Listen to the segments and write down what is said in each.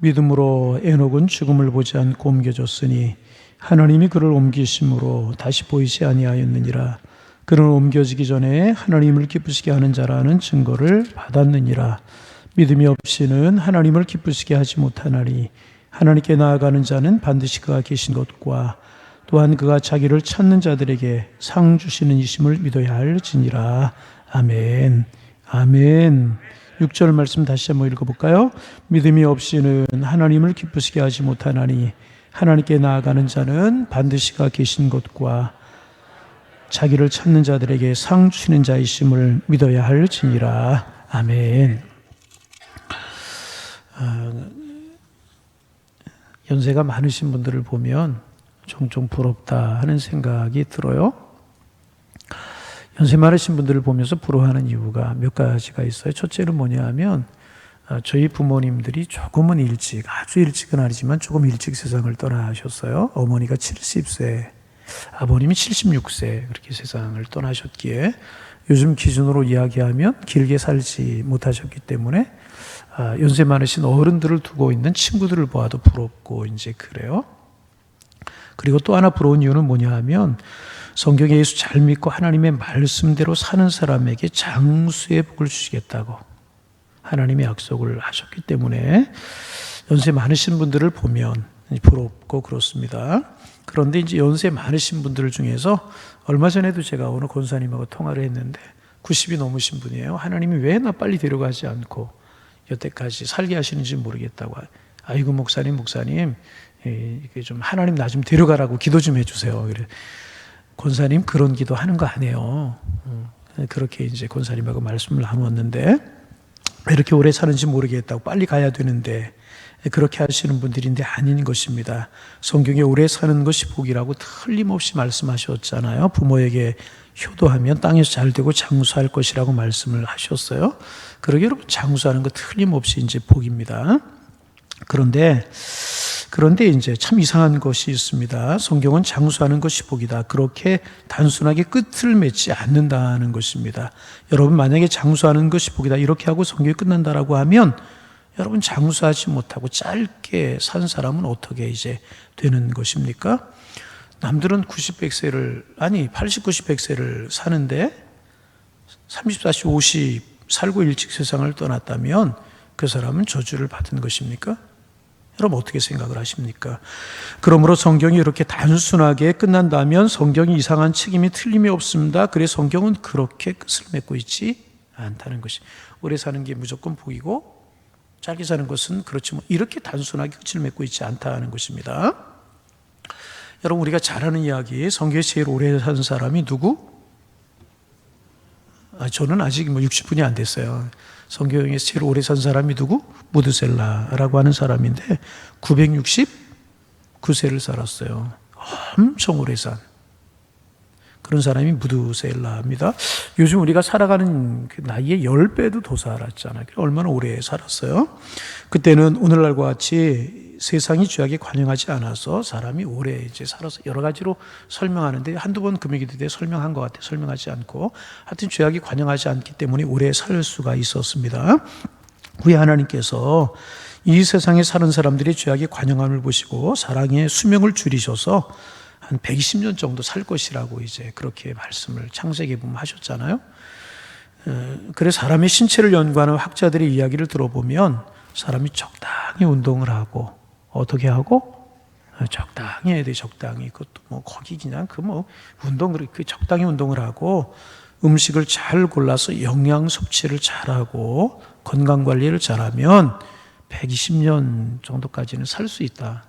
믿음으로 에녹은 죽음을 보지 않고 옮겨졌으니 하나님이 그를 옮기심으로 다시 보이지 아니하였느니라. 그는 옮겨지기 전에 하나님을 기쁘시게 하는 자라는 증거를 받았느니라. 믿음이 없이는 하나님을 기쁘시게 하지 못하나니 하나님께 나아가는 자는 반드시 그가 계신 것과 또한 그가 자기를 찾는 자들에게 상 주시는 이심을 믿어야 할지니라. 아멘. 아멘. 6절 말씀 다시 한번 읽어볼까요? 믿음이 없이는 하나님을 기쁘시게 하지 못하나니 하나님께 나아가는 자는 반드시 그가 계신 것과 자기를 찾는 자들에게 상 주시는 자이심을 믿어야 할지니라. 아멘. 연세가 많으신 분들을 보면 종종 부럽다 하는 생각이 들어요. 연세 많으신 분들을 보면서 부러워하는 이유가 몇 가지가 있어요. 첫째는 뭐냐 하면 저희 부모님들이 조금은 일찍, 아주 일찍은 아니지만 조금 일찍 세상을 떠나셨어요. 어머니가 70세, 아버님이 76세 그렇게 세상을 떠나셨기에 요즘 기준으로 이야기하면 길게 살지 못하셨기 때문에 연세 많으신 어른들을 두고 있는 친구들을 보아도 부럽고 이제 그래요. 그리고 또 하나 부러운 이유는 뭐냐 하면 성경에 예수 잘 믿고 하나님의 말씀대로 사는 사람에게 장수의 복을 주시겠다고 하나님의 약속을 하셨기 때문에 연세 많으신 분들을 보면 부럽고 그렇습니다. 그런데 이제 연세 많으신 분들 중에서 얼마 전에도 제가 어느 권사님하고 통화를 했는데 90이 넘으신 분이에요. 하나님이 왜 나 빨리 데려가지 않고 여태까지 살게 하시는지 모르겠다고. 아이고 목사님 이게 좀 하나님 나 좀 데려가라고 기도 좀 해주세요. 그래. 권사님 그런 기도 하는 거 아니에요. 그렇게 이제 권사님하고 말씀을 나누었는데 왜 이렇게 오래 사는지 모르겠다고 빨리 가야 되는데 그렇게 하시는 분들인데 아닌 것입니다. 성경에 오래 사는 것이 복이라고 틀림없이 말씀하셨잖아요. 부모에게 효도하면 땅에서 잘 되고 장수할 것이라고 말씀을 하셨어요. 그러게 여러분 장수하는 거 틀림없이 이제 복입니다. 그런데 이제 참 이상한 것이 있습니다. 성경은 장수하는 것이 복이다. 그렇게 단순하게 끝을 맺지 않는다는 것입니다. 여러분 만약에 장수하는 것이 복이다 이렇게 하고 성경이 끝난다라고 하면 여러분 장수하지 못하고 짧게 산 사람은 어떻게 이제 되는 것입니까? 남들은 90, 100세를 아니 80, 90, 100세를 사는데 30, 40, 50 살고 일찍 세상을 떠났다면 그 사람은 저주를 받은 것입니까? 여러분 어떻게 생각을 하십니까? 그러므로 성경이 이렇게 단순하게 끝난다면 성경이 이상한 책임이 틀림이 없습니다. 그래서 성경은 그렇게 끝을 맺고 있지 않다는 것이 오래 사는 게 무조건 복이고 짧게 사는 것은 그렇지 뭐 이렇게 단순하게 끝을 맺고 있지 않다는 것입니다. 여러분 우리가 잘 아는 이야기 성경에 제일 오래 산 사람이 누구? 저는 아직 60분이 안 됐어요. 성경에서 제일 오래 산 사람이 누구? 무드셀라라고 하는 사람인데 969세를 살았어요. 엄청 오래 산 그런 사람이 무드셀라입니다. 요즘 우리가 살아가는 그 나이의 10배도 더 살았잖아요. 얼마나 오래 살았어요? 그때는 오늘날과 같이 세상이 죄악에 관영하지 않아서 사람이 오래 이제 살아서 여러 가지로 설명하는데 한두 번 금요기도 때 설명한 것 같아요. 설명하지 않고 하여튼 죄악이 관영하지 않기 때문에 오래 살 수가 있었습니다. 우리 하나님께서 이 세상에 사는 사람들이 죄악의 관영함을 보시고 사랑의 수명을 줄이셔서 한 120년 정도 살 것이라고 이제 그렇게 말씀을 창세기에 보면 하셨잖아요. 그래서 사람의 신체를 연구하는 학자들의 이야기를 들어보면 사람이 적당히 운동을 하고 어떻게 하고 적당히 해야 돼. 적당히 그것도 뭐 거기 그냥 운동 그렇게 적당히 운동을 하고 음식을 잘 골라서 영양 섭취를 잘하고 건강 관리를 잘하면 120년 정도까지는 살 수 있다.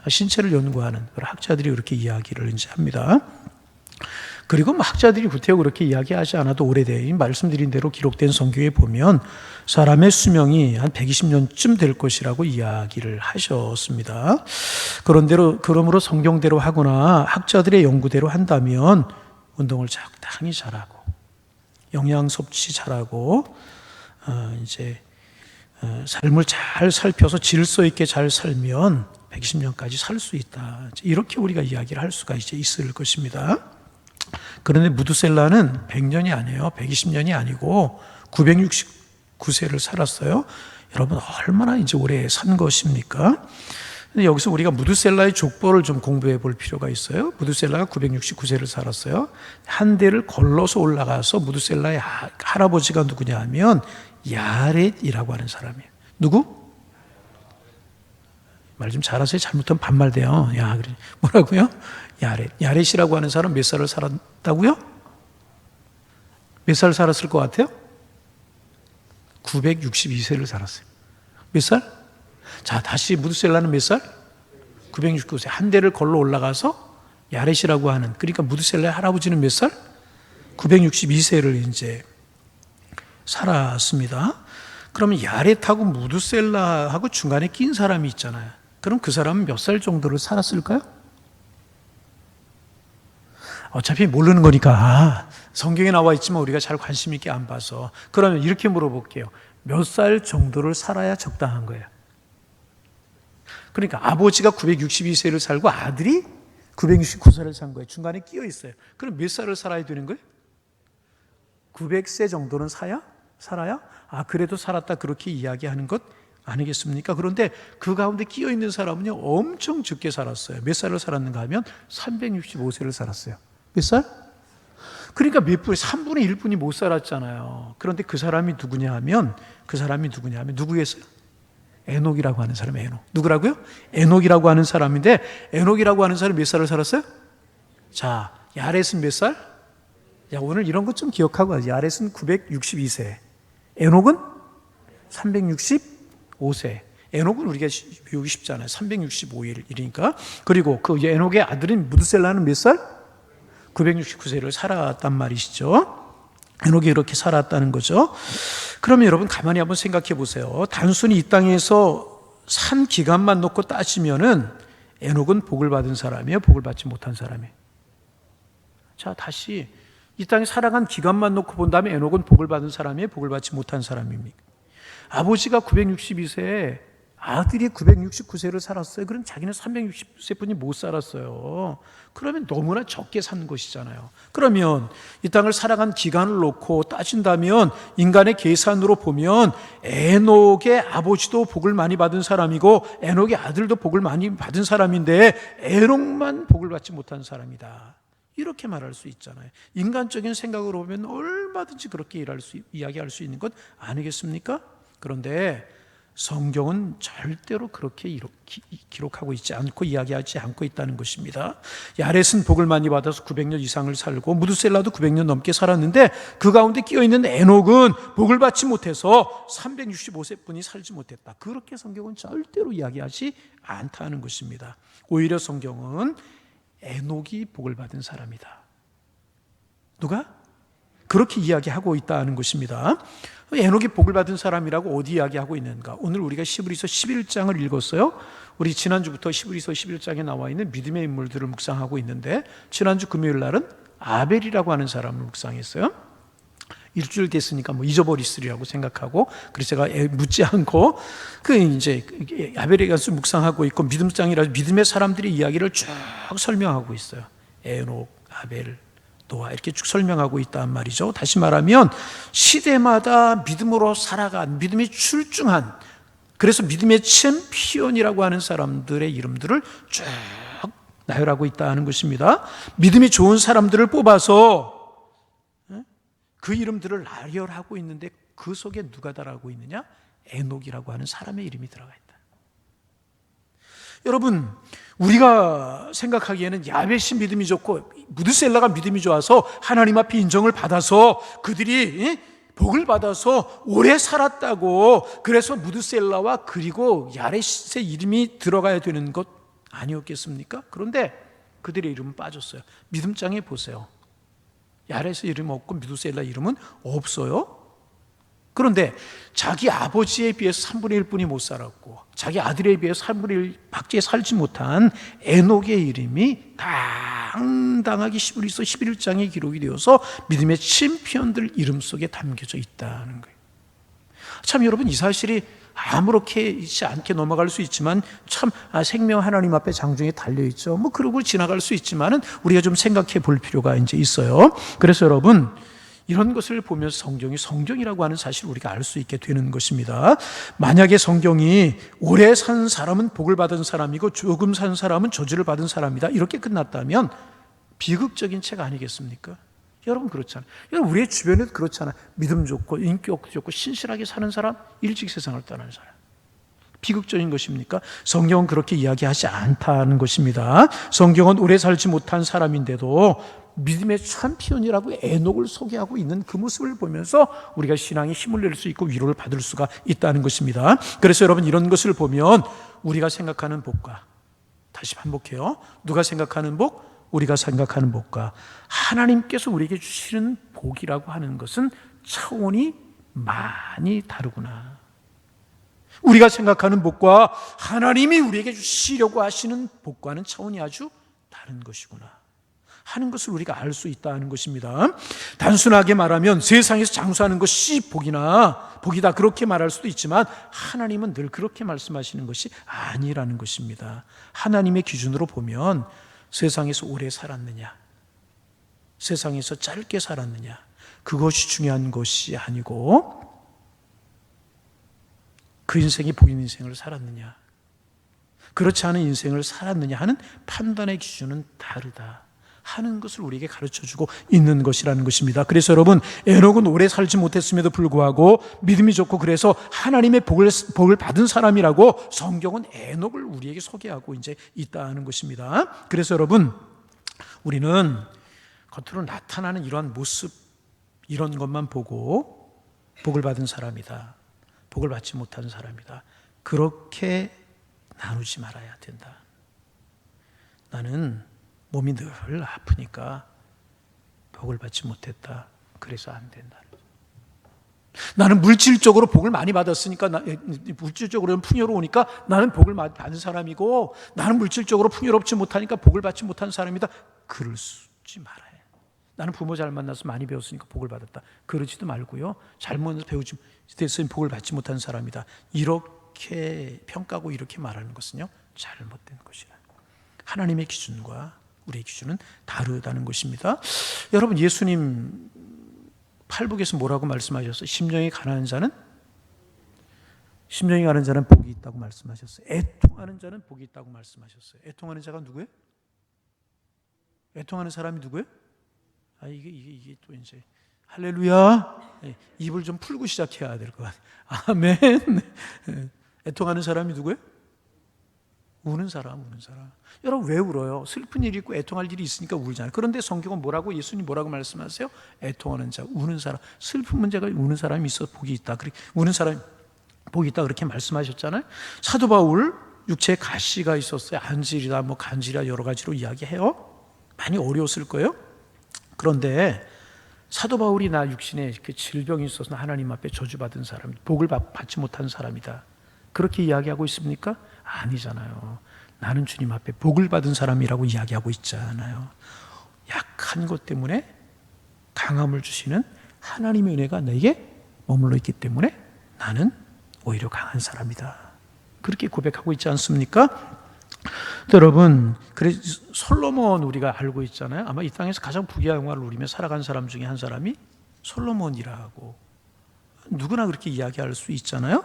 신체를 연구하는 학자들이 그렇게 이야기를 이제 합니다. 그리고 학자들이 구태여 그렇게 이야기하지 않아도 오래된 말씀드린 대로 기록된 성경에 보면 사람의 수명이 한 120년쯤 될 것이라고 이야기를 하셨습니다. 그러므로 성경대로 하거나 학자들의 연구대로 한다면 운동을 적당히 잘하고 영양 섭취 잘하고 이제 삶을 잘 살펴서 질서 있게 잘 살면 120년까지 살 수 있다. 이렇게 우리가 이야기를 할 수가 이제 있을 것입니다. 그런데 무드셀라는 100년이 아니에요. 120년이 아니고 969세를 살았어요. 여러분 얼마나 이제 오래 산 것입니까? 근데 여기서 우리가 무드셀라의 족보를 좀 공부해 볼 필요가 있어요. 무드셀라가 969세를 살았어요. 한 대를 걸러서 올라가서 무드셀라의 할아버지가 누구냐 하면 야렛이라고 하는 사람이에요. 누구? 말 좀 잘하세요. 잘못하면 반말돼요. 야, 그래. 뭐라고요? 야렛. 야렛이라고 하는 사람 몇 살을 살았다고요? 몇 살 살았을 것 같아요? 962세를 살았어요. 몇 살? 자, 다시 무드셀라는 몇 살? 969세. 한 대를 걸러 올라가서 야렛이라고 하는, 그러니까 무드셀라의 할아버지는 몇 살? 962세를 이제 살았습니다. 그러면 야렛하고 무드셀라하고 중간에 낀 사람이 있잖아요. 그럼 그 사람은 몇 살 정도를 살았을까요? 어차피 모르는 거니까 성경에 나와 있지만 우리가 잘 관심 있게 안 봐서. 그러면 이렇게 물어볼게요. 몇 살 정도를 살아야 적당한 거예요? 그러니까 아버지가 962세를 살고 아들이 969세를 산 거예요. 중간에 끼어 있어요. 그럼 몇 살을 살아야 되는 거예요? 900세 정도는 살아야? 그래도 살았다 그렇게 이야기하는 것 아니겠습니까? 그런데 그 가운데 끼어 있는 사람은요 엄청 적게 살았어요. 몇 살을 살았는가 하면 365세를 살았어요. 몇 살? 그러니까 몇 분의 3분의 1분이 못 살았잖아요. 그런데 그 사람이 누구냐 하면 누구겠어요? 에녹이라고 하는 사람. 에녹. 누구라고요? 에녹이라고 하는 사람인데, 에녹이라고 하는 사람이 몇 살을 살았어요? 자, 야렛은 몇 살? 야, 오늘 이런 것 좀 기억하고 가지. 야렛은 962세, 에녹은 365세. 에녹은 우리가 외우기 쉽잖아요. 365일이니까. 그리고 그 에녹의 아들인 무드셀라는 몇 살? 969세를 살았단 말이시죠. 에녹이 이렇게 살았다는 거죠. 그러면 여러분 가만히 한번 생각해 보세요. 단순히 이 땅에서 산 기간만 놓고 따지면은 에녹은 복을 받은 사람이에요? 복을 받지 못한 사람이에요? 자, 다시 이 땅에 살아간 기간만 놓고 본다면 에녹은 복을 받은 사람이에요? 복을 받지 못한 사람입니까? 아버지가 962세에 아들이 969세를 살았어요. 그럼 자기는 360세뿐이 못 살았어요. 그러면 너무나 적게 산 것이잖아요. 그러면 이 땅을 살아간 기간을 놓고 따진다면 인간의 계산으로 보면 에녹의 아버지도 복을 많이 받은 사람이고 에녹의 아들도 복을 많이 받은 사람인데 에녹만 복을 받지 못한 사람이다. 이렇게 말할 수 있잖아요. 인간적인 생각으로 보면 얼마든지 그렇게 이야기할 수 있는 것 아니겠습니까? 그런데 성경은 절대로 그렇게 기록하고 있지 않고 이야기하지 않고 있다는 것입니다. 야렛은 복을 많이 받아서 900년 이상을 살고 무드셀라도 900년 넘게 살았는데 그 가운데 끼어있는 에녹은 복을 받지 못해서 365세뿐이 살지 못했다. 그렇게 성경은 절대로 이야기하지 않다는 것입니다. 오히려 성경은 에녹이 복을 받은 사람이다. 누가? 그렇게 이야기하고 있다는 것입니다. 에녹이 복을 받은 사람이라고 어디 이야기하고 있는가? 오늘 우리가 히브리서 11장을 읽었어요. 우리 지난주부터 히브리서 11장에 나와 있는 믿음의 인물들을 묵상하고 있는데 지난주 금요일 날은 아벨이라고 하는 사람을 묵상했어요. 일주일 됐으니까 뭐 잊어버리으리라고 생각하고 그래서 제가 묻지 않고 이제 아벨에 가서 묵상하고 있고 믿음장이라 믿음의 사람들의 이야기를 쭉 설명하고 있어요. 에녹, 아벨, 노아 이렇게 쭉 설명하고 있단 말이죠. 다시 말하면 시대마다 믿음으로 살아간 믿음이 출중한 그래서 믿음의 챔피언이라고 하는 사람들의 이름들을 쭉 나열하고 있다는 것입니다. 믿음이 좋은 사람들을 뽑아서 그 이름들을 나열하고 있는데 그 속에 누가 달하고 있느냐? 에녹이라고 하는 사람의 이름이 들어가 있다. 여러분 우리가 생각하기에는 야벳이 믿음이 좋고 무드셀라가 믿음이 좋아서 하나님 앞에 인정을 받아서 그들이 복을 받아서 오래 살았다고 그래서 무드셀라와 그리고 야렛의 이름이 들어가야 되는 것 아니었겠습니까? 그런데 그들의 이름은 빠졌어요. 믿음장에 보세요. 야렛의 이름 없고 무드셀라 이름은 없어요. 그런데 자기 아버지에 비해서 3분의 1뿐이 못 살았고 자기 아들에 비해서 3분의 1 밖에 살지 못한 에녹의 이름이 당당하게 히브리서 11장에 기록이 되어서 믿음의 챔피언들 이름 속에 담겨져 있다는 거예요. 참 여러분 이 사실이 아무렇지 않게 넘어갈 수 있지만 참 생명 하나님 앞에 장중에 달려있죠. 뭐 그러고 지나갈 수 있지만은 우리가 좀 생각해 볼 필요가 이제 있어요. 그래서 여러분 이런 것을 보면서 성경이 성경이라고 하는 사실을 우리가 알 수 있게 되는 것입니다. 만약에 성경이 오래 산 사람은 복을 받은 사람이고 조금 산 사람은 저주를 받은 사람이다, 이렇게 끝났다면 비극적인 책 아니겠습니까? 여러분 그렇잖아요. 여러분 우리의 주변에도 그렇잖아요. 믿음 좋고 인격 좋고 신실하게 사는 사람, 일찍 세상을 떠나는 사람. 비극적인 것입니까? 성경은 그렇게 이야기하지 않다는 것입니다. 성경은 오래 살지 못한 사람인데도 믿음의 챔피언이라고 에녹을 소개하고 있는 그 모습을 보면서 우리가 신앙에 힘을 낼 수 있고 위로를 받을 수가 있다는 것입니다. 그래서 여러분 이런 것을 보면 우리가 생각하는 복과, 다시 반복해요, 누가 생각하는 복? 우리가 생각하는 복과 하나님께서 우리에게 주시는 복이라고 하는 것은 차원이 많이 다르구나. 우리가 생각하는 복과 하나님이 우리에게 주시려고 하시는 복과는 차원이 아주 다른 것이구나 하는 것을 우리가 알 수 있다는 것입니다. 단순하게 말하면 세상에서 장수하는 것이 복이다 그렇게 말할 수도 있지만 하나님은 늘 그렇게 말씀하시는 것이 아니라는 것입니다. 하나님의 기준으로 보면 세상에서 오래 살았느냐, 세상에서 짧게 살았느냐, 그것이 중요한 것이 아니고 그 인생이 복인 인생을 살았느냐, 그렇지 않은 인생을 살았느냐 하는 판단의 기준은 다르다 하는 것을 우리에게 가르쳐주고 있는 것이라는 것입니다. 그래서 여러분, 에녹은 오래 살지 못했음에도 불구하고 믿음이 좋고 그래서 하나님의 복을 받은 사람이라고 성경은 에녹을 우리에게 소개하고 이제 있다는 것입니다. 그래서 여러분, 우리는 겉으로 나타나는 이러한 모습, 이런 것만 보고 복을 받은 사람이다, 복을 받지 못한 사람이다, 그렇게 나누지 말아야 된다. 나는 몸이 늘 아프니까 복을 받지 못했다, 그래서 안 된다. 나는 물질적으로 복을 많이 받았으니까, 물질적으로는 풍요로우니까 나는 복을 받은 사람이고, 나는 물질적으로 풍요롭지 못하니까 복을 받지 못한 사람이다, 그러지 말아요. 나는 부모 잘 만나서 많이 배웠으니까 복을 받았다, 그러지도 말고요. 잘못 배우지 못했으니 복을 받지 못한 사람이다, 이렇게 평가하고 이렇게 말하는 것은요, 잘못된 것이라. 하나님의 기준과 우리의 기준은 다르다는 것입니다. 여러분, 예수님 팔복에서 뭐라고 말씀하셨어요? 심령이 가난한 자는 복이 있다고 말씀하셨어요. 애통하는 자는 복이 있다고 말씀하셨어요. 애통하는 자가 누구예요? 애통하는 사람이 누구예요? 이게 또 이제 할렐루야. 입을 좀 풀고 시작해야 될 것 같아요. 아멘. 애통하는 사람이 누구예요? 우는 사람. 여러분 왜 울어요? 슬픈 일이 있고 애통할 일이 있으니까 울잖아요. 그런데 성경은 뭐라고, 예수님 뭐라고 말씀하세요? 애통하는 자, 우는 사람, 슬픈 문제가 우는 사람이 있어 복이 있다, 우는 사람이 복이 있다, 그렇게 말씀하셨잖아요. 사도 바울 육체에 가시가 있었어요. 안질이다, 간질이다, 여러 가지로 이야기해요. 많이 어려웠을 거예요. 그런데 사도 바울이 나 육신에 그 질병이 있어서 하나님 앞에 저주받은 사람, 복을 받지 못한 사람이다, 그렇게 이야기하고 있습니까? 아니잖아요. 나는 주님 앞에 복을 받은 사람이라고 이야기하고 있잖아요. 약한 것 때문에 강함을 주시는 하나님의 은혜가 내게 머물러 있기 때문에 나는 오히려 강한 사람이다, 그렇게 고백하고 있지 않습니까? 여러분, 그래서 솔로몬 우리가 알고 있잖아요. 아마 이 땅에서 가장 부귀영화를 누리며 살아간 사람 중에 한 사람이 솔로몬이라고 누구나 그렇게 이야기할 수 있잖아요.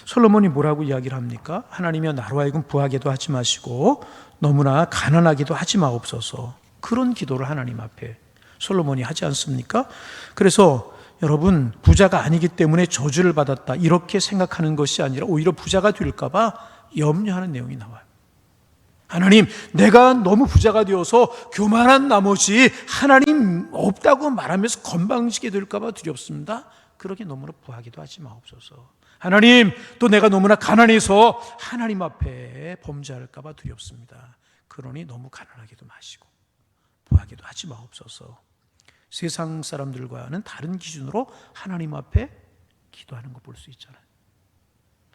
솔로몬이 뭐라고 이야기를 합니까? 하나님이여 나로 하여금 부하게도 하지 마시고 너무나 가난하게도 하지 마옵소서, 그런 기도를 하나님 앞에 솔로몬이 하지 않습니까? 그래서 여러분, 부자가 아니기 때문에 저주를 받았다 이렇게 생각하는 것이 아니라 오히려 부자가 될까 봐 염려하는 내용이 나와요. 하나님, 내가 너무 부자가 되어서 교만한 나머지 하나님 없다고 말하면서 건방지게 될까 봐 두렵습니다. 그렇게 너무나 부하기도 하지 마옵소서. 하나님, 또 내가 너무나 가난해서 하나님 앞에 범죄할까 봐 두렵습니다. 그러니 너무 가난하게도 마시고 부하게도 하지 마옵소서. 세상 사람들과는 다른 기준으로 하나님 앞에 기도하는 거 볼 수 있잖아요.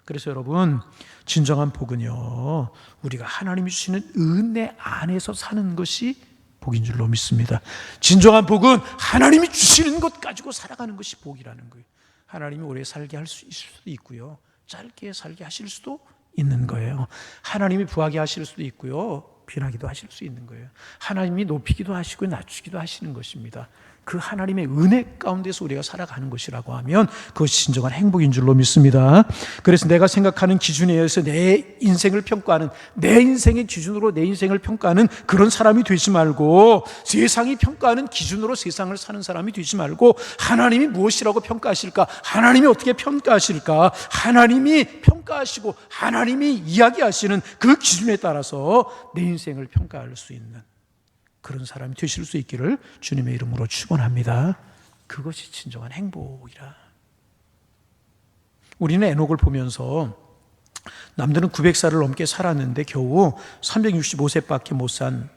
그래서 여러분, 진정한 복은요, 우리가 하나님이 주시는 은혜 안에서 사는 것이 복인 줄로 믿습니다. 진정한 복은 하나님이 주시는 것 가지고 살아가는 것이 복이라는 거예요. 하나님이 오래 살게 할 수 있을 수도 있고요, 짧게 살게 하실 수도 있는 거예요. 하나님이 부하게 하실 수도 있고요, 빈하기도 하실 수 있는 거예요. 하나님이 높이기도 하시고 낮추기도 하시는 것입니다. 그 하나님의 은혜 가운데서 우리가 살아가는 것이라고 하면 그것이 진정한 행복인 줄로 믿습니다. 그래서 내가 생각하는 기준에 의해서 내 인생을 평가하는, 내 인생의 기준으로 내 인생을 평가하는 그런 사람이 되지 말고, 세상이 평가하는 기준으로 세상을 사는 사람이 되지 말고, 하나님이 무엇이라고 평가하실까? 하나님이 어떻게 평가하실까? 하나님이 평가하시고 하나님이 이야기하시는 그 기준에 따라서 내 인생을 평가할 수 있는 그런 사람이 되실 수 있기를 주님의 이름으로 축원합니다. 그것이 진정한 행복이라. 우리는 에녹을 보면서 남들은 900살을 넘게 살았는데 겨우 365세밖에 못 산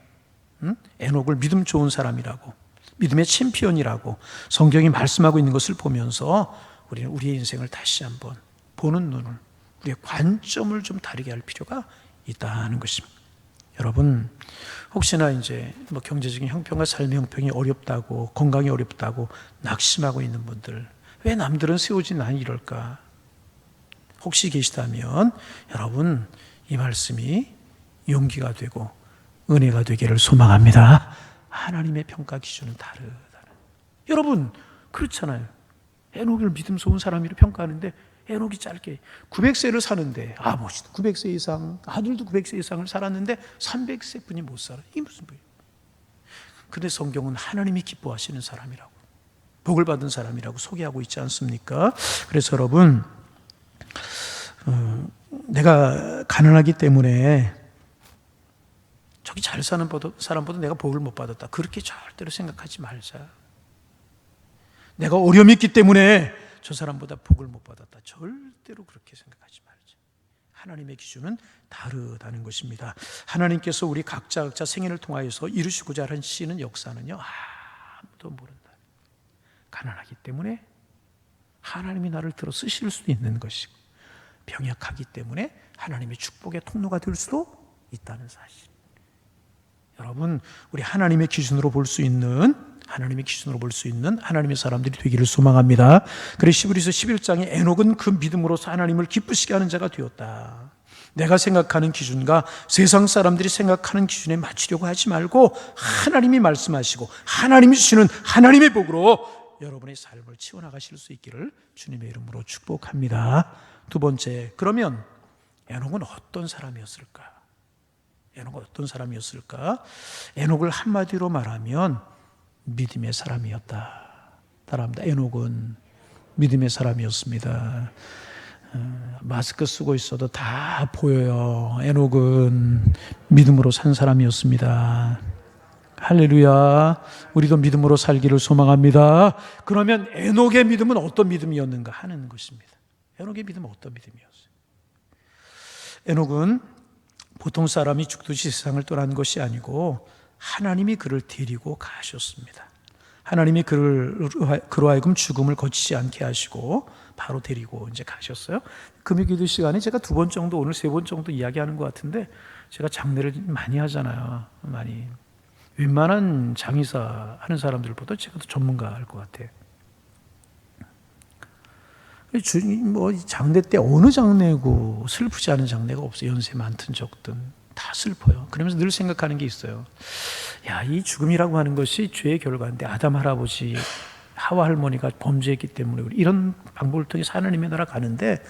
에녹을 믿음 좋은 사람이라고, 믿음의 챔피언이라고 성경이 말씀하고 있는 것을 보면서 우리는 우리의 인생을 다시 한번 보는 눈을, 우리의 관점을 좀 다르게 할 필요가 있다는 것입니다. 여러분, 혹시나 이제 경제적인 형편과 삶의 형편이 어렵다고, 건강이 어렵다고 낙심하고 있는 분들, 왜 남들은 세우지 난 이럴까? 혹시 계시다면 여러분, 이 말씀이 용기가 되고 은혜가 되기를 소망합니다. 하나님의 평가 기준은 다르다. 여러분, 그렇잖아요. 에녹을 믿음 좋은 사람으로 평가하는데 에녹이 짧게 900세를 사는데, 아버지도 900세 이상, 아들도 900세 이상을 살았는데 300세 뿐이 못 살아. 이게 무슨 말이에요? 근데 성경은 하나님이 기뻐하시는 사람이라고, 복을 받은 사람이라고 소개하고 있지 않습니까? 그래서 여러분, 내가 가난하기 때문에 저기 잘 사는 사람보다 내가 복을 못 받았다, 그렇게 절대로 생각하지 말자. 내가 어려움이 있기 때문에 저 사람보다 복을 못 받았다, 절대로 그렇게 생각하지 말자. 하나님의 기준은 다르다는 것입니다. 하나님께서 우리 각자 생애를 통하여서 이루시고자 하시는 역사는요, 아무도 모른다. 가난하기 때문에 하나님이 나를 들어 쓰실 수도 있는 것이고, 병약하기 때문에 하나님의 축복의 통로가 될 수도 있다는 사실. 여러분, 우리 하나님의 기준으로 볼 수 있는 하나님의 사람들이 되기를 소망합니다. 그래서 히브리서 11장에 에녹은 그 믿음으로서 하나님을 기쁘시게 하는 자가 되었다. 내가 생각하는 기준과 세상 사람들이 생각하는 기준에 맞추려고 하지 말고, 하나님이 말씀하시고 하나님이 주시는 하나님의 복으로 여러분의 삶을 치워나가실 수 있기를 주님의 이름으로 축복합니다. 두 번째, 그러면 에녹은 어떤 사람이었을까? 에녹을 한마디로 말하면 믿음의 사람이었다. 따라합니다. 에녹은 믿음의 사람이었습니다. 마스크 쓰고 있어도 다 보여요. 에녹은 믿음으로 산 사람이었습니다. 할렐루야. 우리도 믿음으로 살기를 소망합니다. 그러면 에녹의 믿음은 어떤 믿음이었는가 하는 것입니다. 에녹의 믿음은 어떤 믿음이었어요? 에녹은 보통 사람이 죽듯이 세상을 떠난 것이 아니고 하나님이 그를 데리고 가셨습니다. 하나님이 그로 하여금 죽음을 거치지 않게 하시고 바로 데리고 이제 가셨어요. 금요기도 시간에 제가 2번 정도, 오늘 3번 정도 이야기하는 것 같은데, 제가 장례를 많이 하잖아요. 많이. 웬만한 장의사 하는 사람들보다 제가 더 전문가일 것 같아요. 장례 때 어느 장례고 슬프지 않은 장례가 없어요. 연세 많든 적든 다 슬퍼요. 그러면서 늘 생각하는 게 있어요. 이 죽음이라고 하는 것이 죄의 결과인데, 아담 할아버지, 하와 할머니가 범죄했기 때문에 우리 이런 방법을 통해서 하나님의 나라 가는데,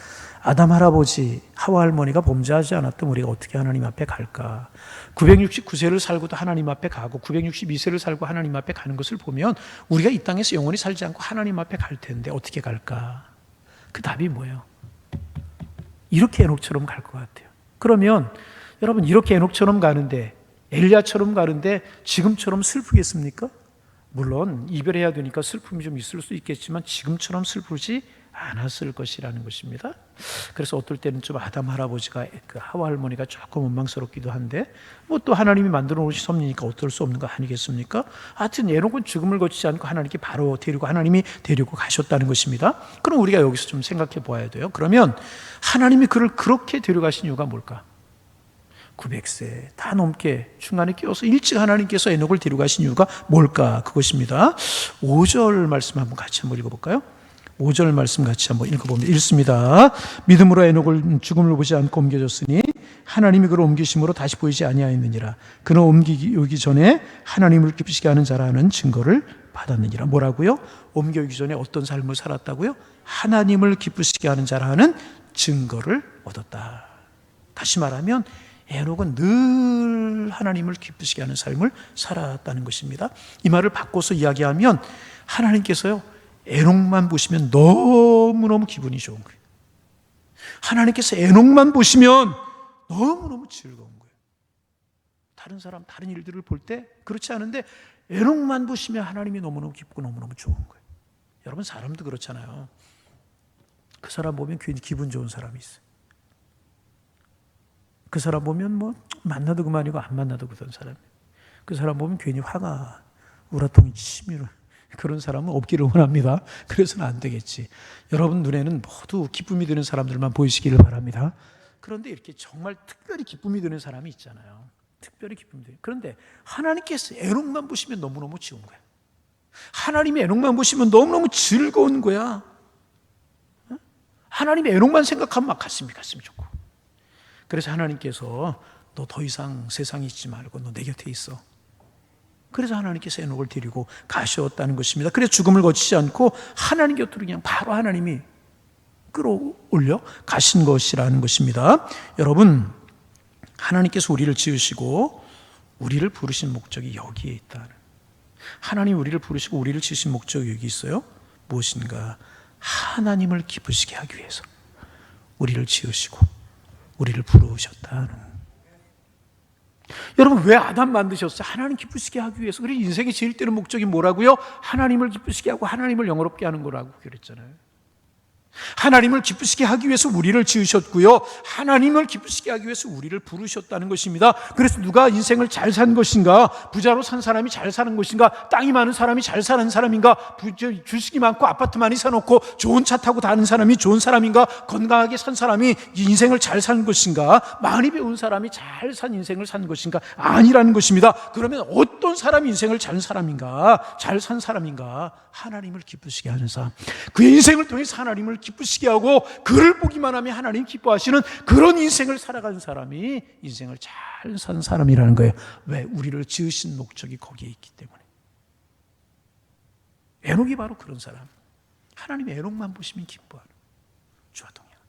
아담 할아버지, 하와 할머니가 범죄하지 않았다면 우리가 어떻게 하나님 앞에 갈까? 969세를 살고도 하나님 앞에 가고 962세를 살고 하나님 앞에 가는 것을 보면 우리가 이 땅에서 영원히 살지 않고 하나님 앞에 갈 텐데 어떻게 갈까? 그 답이 뭐예요? 이렇게 에녹처럼 갈 것 같아요. 그러면 여러분, 이렇게 에녹처럼 가는데, 엘리야처럼 가는데 지금처럼 슬프겠습니까? 물론 이별해야 되니까 슬픔이 좀 있을 수 있겠지만 지금처럼 슬프지 않았을 것이라는 것입니다. 그래서 어떨 때는 좀 아담 할아버지가, 그 하와 할머니가 조금 원망스럽기도 한데, 또 하나님이 만들어 놓으신 섭리니까 어떨 수 없는 거 아니겠습니까? 하여튼 에녹은 죽음을 거치지 않고 하나님께 바로 하나님이 데리고 가셨다는 것입니다. 그럼 우리가 여기서 좀 생각해 보아야 돼요. 그러면 하나님이 그를 그렇게 데려가신 이유가 뭘까? 900세 다 넘게 중간에 끼어서 일찍 하나님께서 에녹을 데려가신 이유가 뭘까? 그것입니다. 5절 말씀 같이 한번 읽어볼까요? 5절 말씀 같이 한번 읽어보면 읽습니다. 믿음으로 에녹을 죽음을 보지 않고 옮겨졌으니 하나님이 그를 옮기심으로 다시 보이지 아니하였느니라. 그는 옮기기 전에 하나님을 기쁘시게 하는 자라는 증거를 받았느니라. 뭐라고요? 옮겨오기 전에 어떤 삶을 살았다고요? 하나님을 기쁘시게 하는 자라는 증거를 얻었다. 다시 말하면 에녹은 늘 하나님을 기쁘시게 하는 삶을 살았다는 것입니다. 이 말을 바꿔서 이야기하면 하나님께서요, 에녹만 보시면 너무너무 기분이 좋은 거예요. 하나님께서 에녹만 보시면 너무너무 즐거운 거예요. 다른 사람, 다른 일들을 볼 때 그렇지 않은데 에녹만 보시면 하나님이 너무너무 기쁘고 너무너무 좋은 거예요. 여러분, 사람도 그렇잖아요. 그 사람 보면 괜히 기분 좋은 사람이 있어요. 그 사람 보면 뭐 만나도 그만이고 안 만나도 그런 사람이에요. 그 사람 보면 괜히 화가 우라통이 치밀어. 그런 사람은 없기를 원합니다. 그래서는 안 되겠지. 여러분 눈에는 모두 기쁨이 드는 사람들만 보이시기를 바랍니다. 그런데 이렇게 정말 특별히 기쁨이 드는 사람이 있잖아요. 특별히 기쁨이 드는. 그런데 하나님께서 에녹만 보시면 너무너무 좋은 거야. 하나님이 에녹만 보시면 너무너무 즐거운 거야. 하나님이 에녹만 생각하면 막 가슴이 좋고. 그래서 하나님께서 너 더 이상 세상에 있지 말고 너 내 곁에 있어. 그래서 하나님께서 에녹을 데리고 가셨다는 것입니다. 그래서 죽음을 거치지 않고 하나님 곁으로 그냥 바로 하나님이 끌어올려 가신 것이라는 것입니다. 여러분, 하나님께서 우리를 지으시고 우리를 부르신 목적이 여기에 있다. 하나님 우리를 부르시고 우리를 지으신 목적이 여기 있어요. 무엇인가? 하나님을 기쁘시게 하기 위해서 우리를 지으시고 우리를 부르셨다는. 여러분, 왜 아담 만드셨어요? 하나님 기쁘시게 하기 위해서. 그래서 인생의 제일 뜨는 목적이 뭐라고요? 하나님을 기쁘시게 하고 하나님을 영화롭게 하는 거라고 그랬잖아요. 하나님을 기쁘시게 하기 위해서 우리를 지으셨고요, 하나님을 기쁘시게 하기 위해서 우리를 부르셨다는 것입니다. 그래서 누가 인생을 잘 산 것인가? 부자로 산 사람이 잘 사는 것인가? 땅이 많은 사람이 잘 사는 사람인가? 주식이 많고 아파트 많이 사놓고 좋은 차 타고 다니는 사람이 좋은 사람인가? 건강하게 산 사람이 인생을 잘 사는 것인가? 많이 배운 사람이 잘 산 인생을 사는 것인가? 아니라는 것입니다. 그러면 어떤 사람이 인생을 잘 사람인가? 잘 산 사람인가? 하나님을 기쁘시게 하는 사람, 그의 인생을 통해서 하나님을 기쁘시게 하고 그를 보기만 하면 하나님 기뻐하시는 그런 인생을 살아가는 사람이 인생을 잘 산 사람이라는 거예요. 왜? 우리를 지으신 목적이 거기에 있기 때문에. 에녹이 바로 그런 사람. 하나님이 에녹만 보시면 기뻐하는, 주와 동행하는.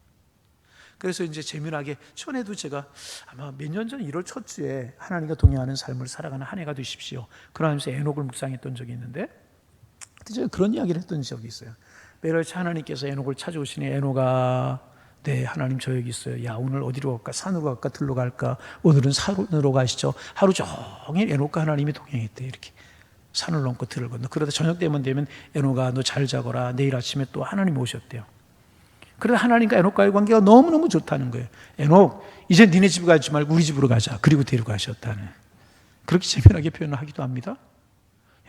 그래서 이제 재미나게 전에도 제가 아마 몇 년 전 1월 첫 주에 하나님과 동행하는 삶을 살아가는 한 해가 되십시오, 그러면서 에녹을 묵상했던 적이 있는데, 제가 그런 이야기를 했던 적이 있어요. 매일 하나님께서 에녹을 찾아오시니, 에녹아, 네, 하나님 저 여기 있어요. 야, 오늘 어디로 갈까? 산으로 갈까? 들로 갈까? 오늘은 산으로 가시죠. 하루 종일 에녹과 하나님이 동행했대. 이렇게 산을 넘고 들을 건너. 그러다 저녁 되면 에녹아, 너 잘 자거라. 내일 아침에 또 하나님 오셨대요. 그래서 하나님과 에녹과의 관계가 너무너무 좋다는 거예요. 에녹, 이제 니네 집에 가지 말고 우리 집으로 가자. 그리고 데리고 가셨다는. 그렇게 재미나게 표현을 하기도 합니다.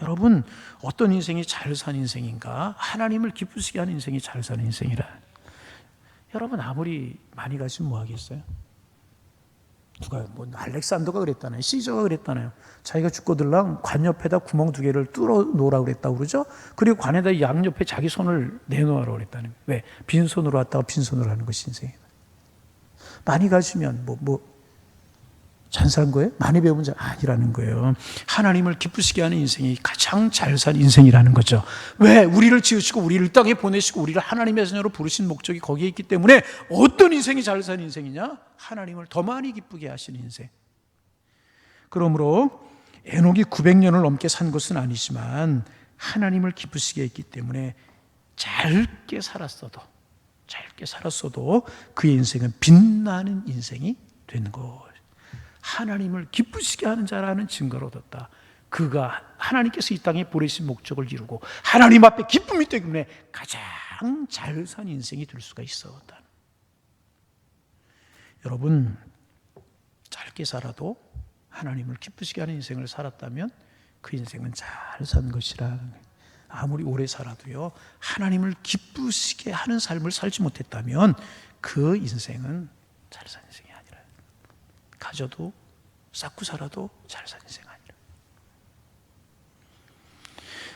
여러분, 어떤 인생이 잘 산 인생인가? 하나님을 기쁘시게 하는 인생이 잘 사는 인생이라. 여러분, 아무리 많이 가지면 뭐 하겠어요? 누가 뭐 알렉산더가 그랬다나요? 시저가 그랬다나요? 자기가 죽고들랑 관 옆에다 구멍 2개를 뚫어 놓으라고 그랬다고 그러죠? 그리고 관에다 양옆에 자기 손을 내놓으라고 그랬다는 거예요. 왜? 빈손으로 왔다가 빈손으로 하는 것이 인생이다. 많이 가지면 잘 산 거예요? 많이 배운 자 아니라는 거예요. 하나님을 기쁘시게 하는 인생이 가장 잘 산 인생이라는 거죠. 왜? 우리를 지으시고 우리를 땅에 보내시고 우리를 하나님의 자녀로 부르신 목적이 거기에 있기 때문에 어떤 인생이 잘 산 인생이냐? 하나님을 더 많이 기쁘게 하시는 인생. 그러므로 에녹이 900년을 넘게 산 것은 아니지만 하나님을 기쁘시게 했기 때문에 짧게 살았어도 그의 인생은 빛나는 인생이 되는 것. 하나님을 기쁘시게 하는 자라는 증거를 얻었다. 그가 하나님께서 이 땅에 보내신 목적을 이루고 하나님 앞에 기쁨이 때문에 가장 잘 산 인생이 될 수가 있었다. 여러분, 짧게 살아도 하나님을 기쁘시게 하는 인생을 살았다면 그 인생은 잘 산 것이라는 거예요. 아무리 오래 살아도요, 하나님을 기쁘시게 하는 삶을 살지 못했다면 그 인생은 잘 산 인생이 아니라, 가져도 쌓고 살아도 잘 산 인생 아니라.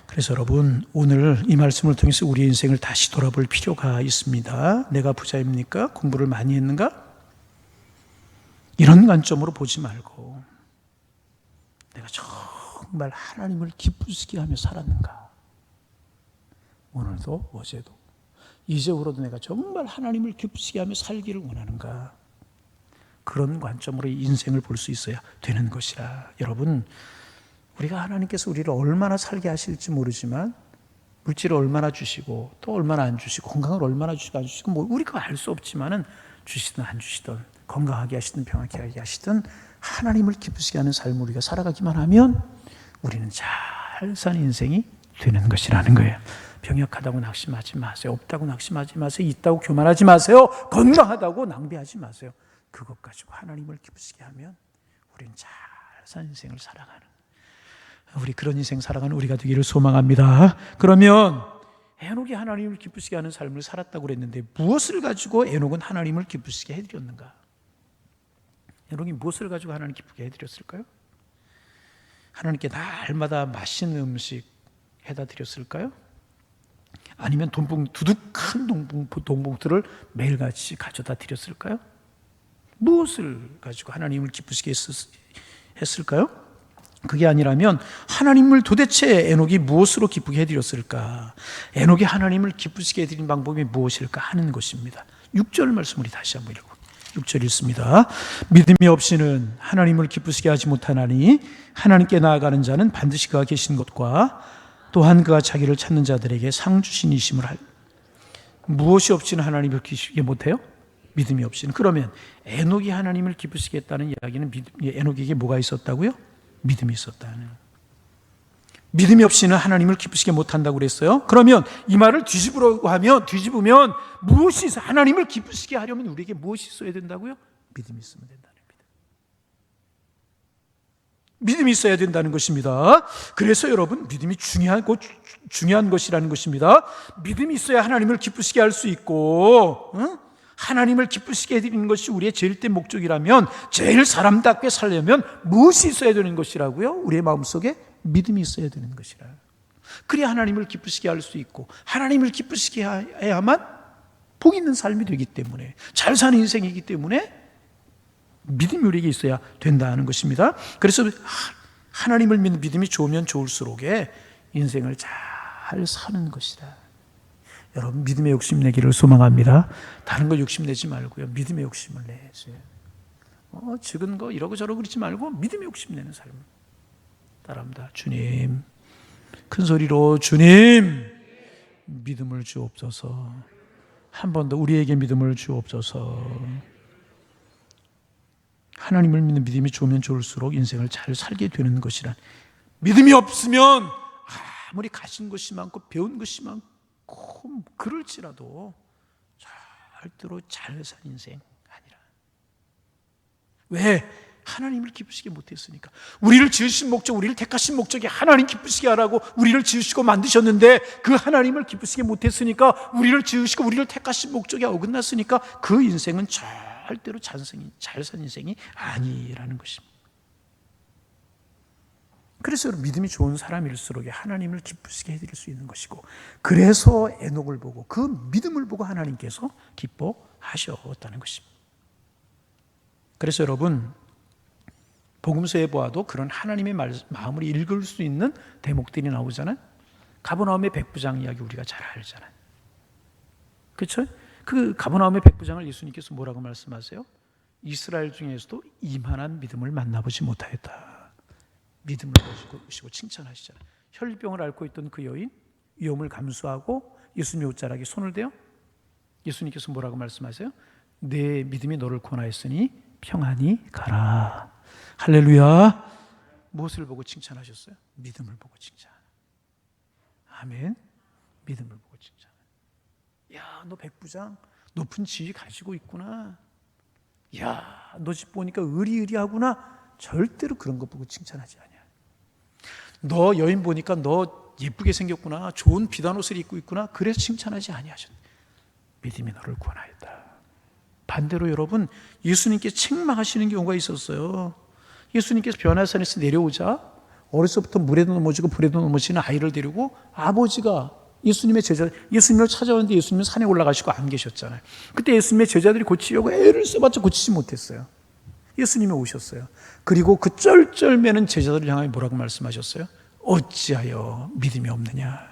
그래서 여러분, 오늘 이 말씀을 통해서 우리의 인생을 다시 돌아볼 필요가 있습니다. 내가 부자입니까? 공부를 많이 했는가? 이런 관점으로 보지 말고 내가 정말 하나님을 기쁘시게 하며 살았는가? 오늘도 어제도 이제후로도 내가 정말 하나님을 기쁘시게 하며 살기를 원하는가? 그런 관점으로 인생을 볼 수 있어야 되는 것이라. 여러분, 우리가 하나님께서 우리를 얼마나 살게 하실지 모르지만 물질을 얼마나 주시고 또 얼마나 안 주시고 건강을 얼마나 주시고 안 주시고 뭐 우리가 알 수 없지만은 주시든 안 주시든 건강하게 하시든 병하게 하게 하시든 하나님을 기쁘시게 하는 삶을 우리가 살아가기만 하면 우리는 잘 사는 인생이 되는 것이라는 거예요. 병약하다고 낙심하지 마세요. 없다고 낙심하지 마세요. 있다고 교만하지 마세요. 건강하다고 낭비하지 마세요. 그것 가지고 하나님을 기쁘시게 하면 우리는 잘 사는 인생을 살아가는, 우리 그런 인생 살아가는 우리가 되기를 소망합니다. 그러면 에녹이 하나님을 기쁘시게 하는 삶을 살았다고 그랬는데 무엇을 가지고 에녹은 하나님을 기쁘시게 해드렸는가? 에녹이 무엇을 가지고 하나님 기쁘게 해드렸을까요? 하나님께 날마다 맛있는 음식 해다 드렸을까요? 아니면 두둑한 돈봉투를 매일같이 가져다 드렸을까요? 무엇을 가지고 하나님을 기쁘시게 했을까요? 그게 아니라면 하나님을 도대체 에녹이 무엇으로 기쁘게 해드렸을까? 에녹이 하나님을 기쁘시게 해드린 방법이 무엇일까 하는 것입니다. 6절 말씀 우리 다시 한번 읽고 6절 읽습니다. 믿음이 없이는 하나님을 기쁘시게 하지 못하나니 하나님께 나아가는 자는 반드시 그가 계신 것과 또한 그가 자기를 찾는 자들에게 상 주신 이심을 무엇이 없이는 하나님을 기쁘시게 못해요? 믿음이 없이는. 그러면 에녹이 하나님을 기쁘시게 했다는 이야기는 에녹에게 뭐가 있었다고요? 믿음이 있었다는. 믿음이 없이는 하나님을 기쁘시게 못한다고 그랬어요. 그러면 이 말을 뒤집으면 무엇이 있어? 하나님을 기쁘시게 하려면 우리에게 무엇이 있어야 된다고요? 믿음이 있으면 된다는 겁니다. 믿음이 있어야 된다는 것입니다. 그래서 여러분, 믿음이 중요한 것이라는 것입니다. 믿음이 있어야 하나님을 기쁘시게 할 수 있고, 하나님을 기쁘시게 해드리는 것이 우리의 제일 된 목적이라면, 제일 사람답게 살려면 무엇이 있어야 되는 것이라고요? 우리의 마음속에 믿음이 있어야 되는 것이라. 그래야 하나님을 기쁘시게 할 수 있고, 하나님을 기쁘시게 해야만 복 있는 삶이 되기 때문에, 잘 사는 인생이기 때문에 믿음이 우리에게 있어야 된다는 것입니다. 그래서 하나님을 믿는 믿음이 좋으면 좋을수록에 인생을 잘 사는 것이다. 여러분, 믿음의 욕심 내기를 소망합니다. 다른 거 욕심내지 말고요, 믿음의 욕심을 내세요. 적은 거 이러고 저러고 그러지 말고 믿음의 욕심내는 삶을 따라합니다. 주님, 큰 소리로 주님, 믿음을 주옵소서. 한 번 더 우리에게 믿음을 주옵소서. 하나님을 믿는 믿음이 좋으면 좋을수록 인생을 잘 살게 되는 것이란. 믿음이 없으면 아무리 가진 것이 많고 배운 것이 많고 그럴지라도 절대로 잘 산 인생 아니라. 왜? 하나님을 기쁘시게 못했으니까. 우리를 지으신 목적, 우리를 택하신 목적이 하나님 기쁘시게 하라고 우리를 지으시고 만드셨는데 그 하나님을 기쁘시게 못했으니까, 우리를 지으시고 우리를 택하신 목적에 어긋났으니까 그 인생은 절대로 잘 산 인생이 아니라는 것입니다. 그래서 믿음이 좋은 사람일수록 하나님을 기쁘시게 해드릴 수 있는 것이고, 그래서 에녹을 보고 그 믿음을 보고 하나님께서 기뻐하셨다는 것입니다. 그래서 여러분, 복음서에 보아도 그런 하나님의 마음을 읽을 수 있는 대목들이 나오잖아요. 가버나움의 백부장 이야기 우리가 잘 알잖아요. 그렇죠? 그 가버나움의 백부장을 예수님께서 뭐라고 말씀하세요? 이스라엘 중에서도 이만한 믿음을 만나보지 못하였다. 믿음을 보시고 칭찬하시잖아요. 혈병을 앓고 있던 그 여인, 위험을 감수하고 예수님의 옷자락에 손을 대요. 예수님께서 뭐라고 말씀하세요? 내 믿음이 너를 구원하였으니 평안히 가라. 할렐루야. 무엇을 보고 칭찬하셨어요? 믿음을 보고 칭찬. 아멘. 믿음을 보고 칭찬. 야, 너 백부장 높은 지위 가지고 있구나. 야, 너 집 보니까 의리의리하구나. 절대로 그런 것 보고 칭찬하지 않아요. 너 여인 보니까 너 예쁘게 생겼구나. 좋은 비단 옷을 입고 있구나. 그래서 칭찬하지 아니하셨네. 믿음이 너를 구원하였다. 반대로 여러분, 예수님께 책망하시는 경우가 있었어요. 예수님께서 변화산에서 내려오자 어려서부터 물에도 넘어지고 불에도 넘어지는 아이를 데리고 아버지가 예수님을 찾아왔는데 예수님은 산에 올라가시고 안 계셨잖아요. 그때 예수님의 제자들이 고치려고 애를 써봤자 고치지 못했어요. 예수님이 오셨어요. 그리고 그 쩔쩔매는 제자들을 향하여 뭐라고 말씀하셨어요? 어찌하여 믿음이 없느냐.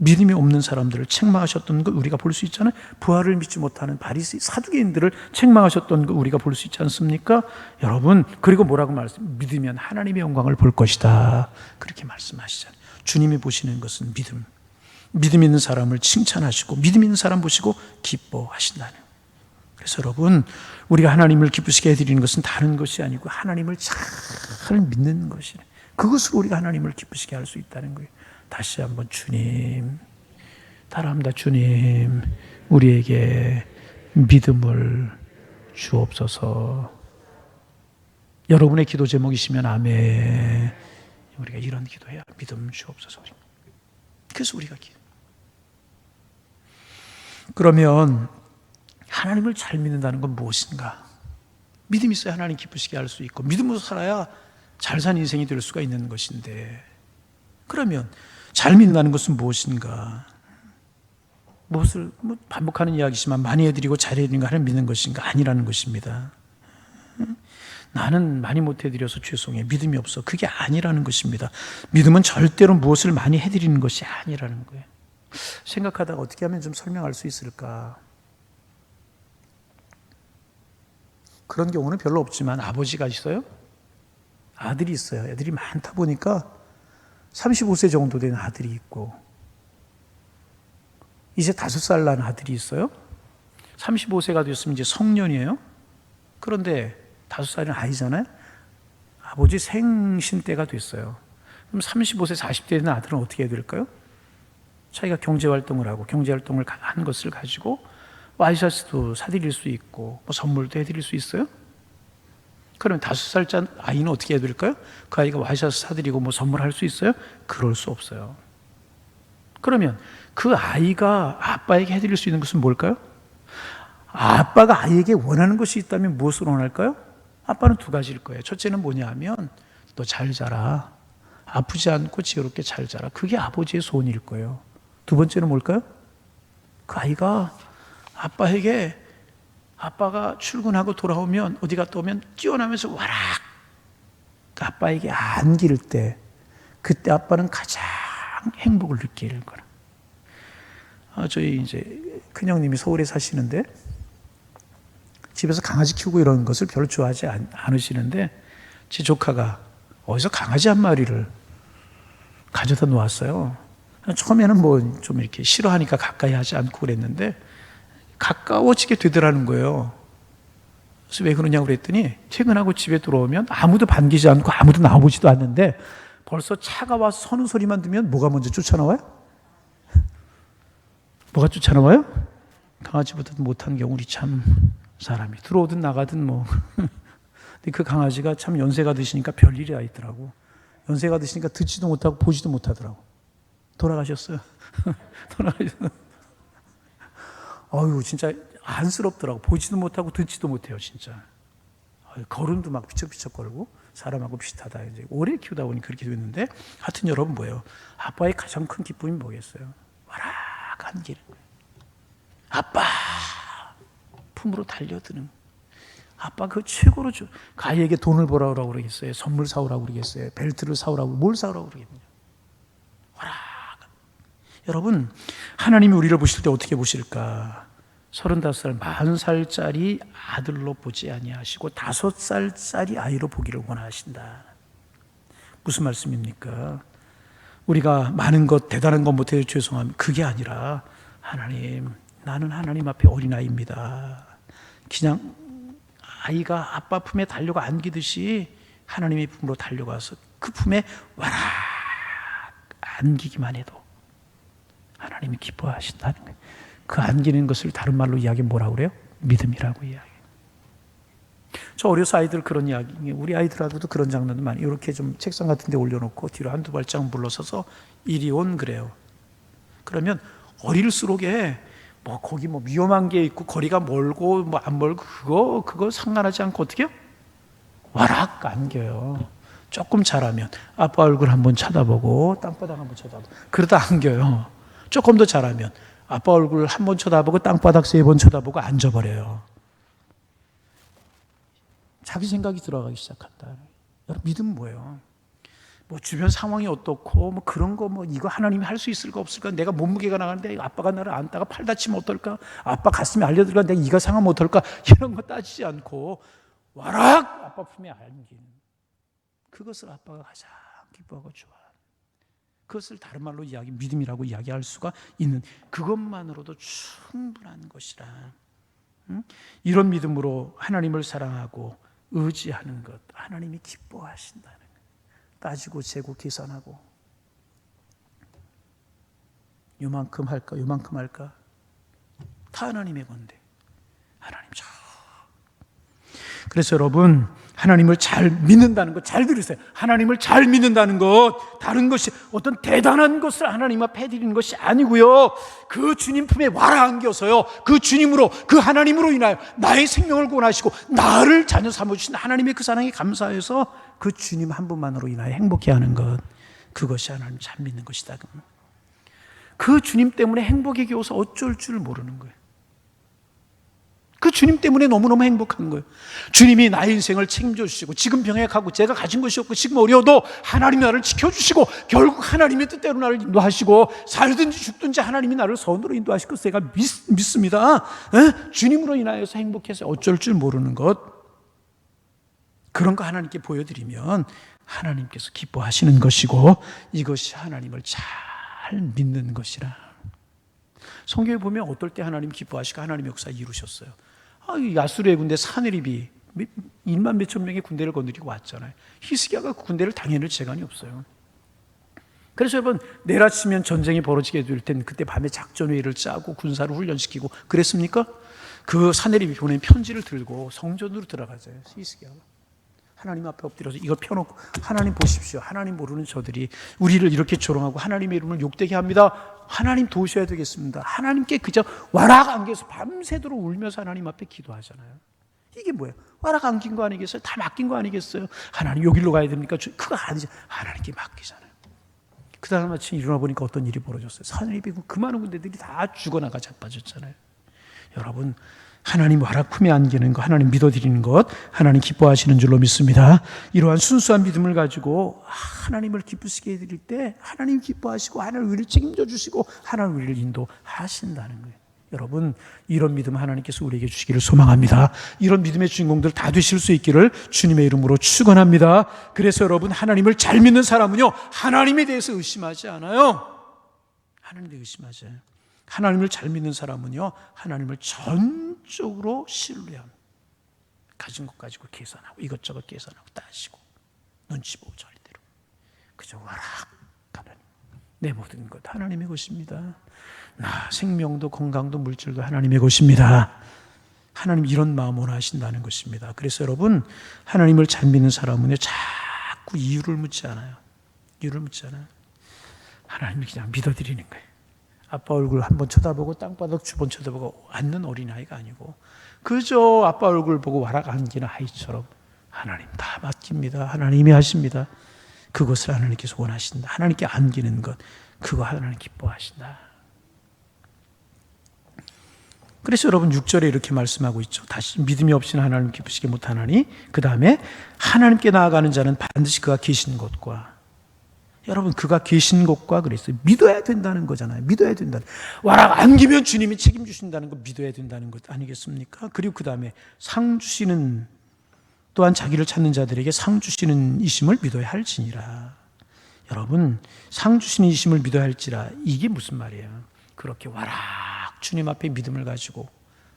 믿음이 없는 사람들을 책망하셨던 걸 우리가 볼 수 있잖아요. 부활을 믿지 못하는 바리새인 사두개인들을 책망하셨던 걸 우리가 볼 수 있지 않습니까? 여러분, 그리고 뭐라고 말씀하세요? 믿으면 하나님의 영광을 볼 것이다. 그렇게 말씀하시잖아요. 주님이 보시는 것은 믿음. 믿음 있는 사람을 칭찬하시고 믿음 있는 사람 보시고 기뻐하신다는. 그래서 여러분, 우리가 하나님을 기쁘시게 해드리는 것은 다른 것이 아니고 하나님을 잘 믿는 것이에요. 그것으로 우리가 하나님을 기쁘시게 할 수 있다는 거예요. 다시 한번 주님, 따라합니다. 주님, 우리에게 믿음을 주옵소서. 여러분의 기도 제목이시면 아멘. 우리가 이런 기도해야 믿음 주옵소서. 그래서 우리가 기도. 그러면 하나님을 잘 믿는다는 건 무엇인가? 믿음이 있어야 하나님 기쁘시게 할 수 있고 믿음으로 살아야 잘 산 인생이 될 수가 있는 것인데, 그러면 잘 믿는다는 것은 무엇인가? 무엇을 반복하는 이야기지만 많이 해드리고 잘해드리는 거 하나님 믿는 것인가? 아니라는 것입니다. 나는 많이 못 해드려서 죄송해, 믿음이 없어, 그게 아니라는 것입니다. 믿음은 절대로 무엇을 많이 해드리는 것이 아니라는 거예요. 생각하다가 어떻게 하면 좀 설명할 수 있을까? 그런 경우는 별로 없지만 아버지가 있어요? 아들이 있어요. 애들이 많다 보니까 35세 정도 된 아들이 있고 이제 5살 난 아들이 있어요. 35세가 됐으면 이제 성년이에요. 그런데 5살은 아이잖아요. 아버지 생신 때가 됐어요. 그럼 35세 40대 된 아들은 어떻게 해야 될까요? 자기가 경제활동을 하고 경제활동을 한 것을 가지고 와이셔츠도 사드릴 수 있고 뭐 선물도 해드릴 수 있어요? 그러면 5살짜리 아이는 어떻게 해야 될까요? 그 아이가 와이셔츠 사드리고 뭐 선물할 수 있어요? 그럴 수 없어요. 그러면 그 아이가 아빠에게 해드릴 수 있는 것은 뭘까요? 아빠가 아이에게 원하는 것이 있다면 무엇을 원할까요? 아빠는 2가지일 거예요. 첫째는 뭐냐 하면 너 잘 자라. 아프지 않고 지혜롭게 잘 자라. 그게 아버지의 소원일 거예요. 2번째는 뭘까요? 그 아이가 아빠에게, 아빠가 출근하고 돌아오면 어디 갔다 오면 뛰어나면서 와락 아빠에게 안길 때, 그때 아빠는 가장 행복을 느끼는 거라. 저희 이제 큰형님이 서울에 사시는데 집에서 강아지 키우고 이런 것을 별로 좋아하지 않으시는데 제 조카가 어디서 강아지 한 마리를 가져다 놓았어요. 처음에는 뭐 좀 이렇게 싫어하니까 가까이 하지 않고 그랬는데 가까워지게 되더라는 거예요. 그래서 왜 그러냐고 그랬더니 퇴근하고 집에 들어오면 아무도 반기지 않고 아무도 나오지도 않는데 벌써 차가 와서 서는 소리만 들으면 뭐가 먼저 쫓아나와요? 뭐가 쫓아나와요? 강아지보다도 못한 경우 우리 참 사람이 들어오든 나가든 뭐. 근데 그 강아지가 참 연세가 드시니까 별일이 있더라고. 연세가 드시니까 듣지도 못하고 보지도 못하더라고. 돌아가셨어요. 돌아가셨어요. 어휴, 진짜 안쓰럽더라고. 보지도 못하고 듣지도 못해요, 진짜. 걸음도 막 비척비척거리고 사람하고 비슷하다. 이제 오래 키우다 보니 그렇게 됐는데, 하여튼 여러분 뭐예요? 아빠의 가장 큰 기쁨이 뭐겠어요? 와락한 길. 아빠 품으로 달려드는. 아빠 그 최고로 그 아이에게 돈을 벌어오라고 그러겠어요? 선물 사오라고 그러겠어요? 벨트를 사오라고, 뭘 사오라고 그러겠냐? 와락. 여러분, 하나님이 우리를 보실 때 어떻게 보실까? 35살, 40살짜리 아들로 보지 아니하시고 5살짜리 아이로 보기를 원하신다. 무슨 말씀입니까? 우리가 많은 것, 대단한 것 못해서 죄송합니다. 그게 아니라 하나님, 나는 하나님 앞에 어린아이입니다. 그냥 아이가 아빠 품에 달려가 안기듯이 하나님의 품으로 달려가서 그 품에 와라 안기기만 해도 하나님이 기뻐하신다는 거예요. 그 안기는 것을 다른 말로 이야기하면 뭐라고 그래요? 믿음이라고 이야기해요. 저 어려서 아이들 그런 이야기, 우리 아이들하고도 그런 장면도 많이, 이렇게 좀 책상 같은 데 올려놓고 뒤로 한두 발짝 물러서서 이리 온 그래요. 그러면 어릴수록에 뭐 거기 뭐 위험한 게 있고 거리가 멀고 뭐 안 멀고 그거 상관하지 않고 어떻게 해요? 와락 안겨요. 조금 잘하면 아빠 얼굴 한번 쳐다보고 땅바닥 한번 쳐다보고 그러다 안겨요. 조금 더 잘하면 아빠 얼굴 한번 쳐다보고 땅바닥 3번 쳐다보고 앉아버려요. 자기 생각이 들어가기 시작한다. 여러분, 믿음은 뭐예요? 뭐 주변 상황이 어떻고 뭐 그런 거 뭐 이거 하나님이 할 수 있을까 없을까, 내가 몸무게가 나가는데 아빠가 나를 안다가 팔 다치면 어떨까, 아빠 가슴에 알려들까, 내가 이가 상하면 어떨까, 이런 거 따지지 않고 와락 아빠 품에 안기는, 그것을 아빠가 가장 기뻐하고 좋아하는, 그것을 다른 말로 믿음이라고 이야기할 수가 있는, 그것만으로도 충분한 것이라. 이런 믿음으로 하나님을 사랑하고 의지하는 것, 하나님이 기뻐하신다는 것. 따지고 재고 계산하고 요만큼 할까 요만큼 할까, 다 하나님의 건데 하나님 저. 그래서 여러분, 하나님을 잘 믿는다는 것 잘 들으세요. 하나님을 잘 믿는다는 것, 다른 것이 어떤 대단한 것을 하나님 앞에 드리는 것이 아니고요, 그 주님 품에 와라 안겨서요, 그 주님으로, 그 하나님으로 인하여 나의 생명을 구원하시고 나를 자녀 삼아주신 하나님의 그 사랑에 감사해서 그 주님 한 분만으로 인하여 행복해 하는 것, 그것이 하나님 잘 믿는 것이다. 그 주님 때문에 행복이 겨워서 어쩔 줄 모르는 거예요. 그 주님 때문에 너무너무 행복한 거예요. 주님이 나의 인생을 책임져 주시고, 지금 병약하고 제가 가진 것이 없고 지금 어려워도 하나님이 나를 지켜주시고, 결국 하나님의 뜻대로 나를 인도하시고, 살든지 죽든지 하나님이 나를 선으로 인도하실 것을 제가 믿습니다. 주님으로 인하여서 행복해서 어쩔 줄 모르는 것, 그런 거 하나님께 보여드리면 하나님께서 기뻐하시는 것이고, 이것이 하나님을 잘 믿는 것이라. 성경에 보면 어떨 때 하나님 기뻐하시고 하나님의 역사 이루셨어요. 야수르의 군대 사느립이 1만 몇천 명의 군대를 거느리고 왔잖아요. 히스기야가 그 군대를 당해낼 재간이 없어요. 그래서 여러분, 내일 아침면 전쟁이 벌어지게 될 땐 그때 밤에 작전회의를 짜고 군사를 훈련시키고 그랬습니까? 그 사느립이 보낸 편지를 들고 성전으로 들어가세요. 히스기야가 하나님 앞에 엎드려서 이걸 펴놓고, 하나님 보십시오, 하나님 모르는 저들이 우리를 이렇게 조롱하고 하나님의 이름을 욕되게 합니다. 하나님 도우셔야 되겠습니다. 하나님께 그저 와락 안겨서 밤새도록 울면서 하나님 앞에 기도하잖아요. 이게 뭐예요? 와락 안긴 거 아니겠어요? 다 맡긴 거 아니겠어요? 하나님 여기로 가야 됩니까? 그거 아니죠. 하나님께 맡기잖아요. 그 다음 아침 일어나 보니까 어떤 일이 벌어졌어요. 사느립이 그 많은 군대들이 다 죽어나가 자빠졌잖아요. 여러분, 하나님 와락 품에 안기는 것, 하나님 믿어드리는 것, 하나님 기뻐하시는 줄로 믿습니다. 이러한 순수한 믿음을 가지고 하나님을 기쁘시게 해드릴 때 하나님 기뻐하시고 하나님 우리를 책임져 주시고 하나님 우리를 인도하신다는 거예요. 여러분, 이런 믿음 하나님께서 우리에게 주시기를 소망합니다. 이런 믿음의 주인공들 다 되실 수 있기를 주님의 이름으로 축원합니다. 그래서 여러분, 하나님을 잘 믿는 사람은요, 하나님에 대해서 의심하지 않아요. 하나님에 대해 의심하지 않아요. 하나님을 잘 믿는 사람은요, 하나님을 전적으로 신뢰합니다. 가진 것 가지고 계산하고 이것저것 계산하고 따지고 눈치 보고 절대로 그저 와락하는 내 모든 것 하나님의 것입니다. 나 생명도 건강도 물질도 하나님의 것입니다. 하나님 이런 마음 원하신다는 것입니다. 그래서 여러분, 하나님을 잘 믿는 사람은요, 자꾸 이유를 묻지 않아요. 이유를 묻지 않아요. 하나님이 그냥 믿어드리는 거예요. 아빠 얼굴 한번 쳐다보고 땅바닥 두 번 쳐다보고 앉는 어린아이가 아니고, 그저 아빠 얼굴 보고 와락 안기는 아이처럼 하나님 다 맡깁니다. 하나님이 하십니다. 그것을 하나님께서 원하신다. 하나님께 안기는 것, 그거 하나님 기뻐하신다. 그래서 여러분 6절에 이렇게 말씀하고 있죠. 다시 믿음이 없이는 하나님 기쁘시게 못하나니, 그 다음에 하나님께 나아가는 자는 반드시 그가 계신 곳과, 여러분 그가 계신 곳과 그랬어요. 믿어야 된다는 거잖아요. 믿어야 된다는, 와락 안기면 주님이 책임주신다는 거 믿어야 된다는 것 아니겠습니까? 그리고 그 다음에 상 주시는, 또한 자기를 찾는 자들에게 상 주시는 이심을 믿어야 할지니라. 여러분, 상 주시는 이심을 믿어야 할지라, 이게 무슨 말이에요? 그렇게 와락 주님 앞에 믿음을 가지고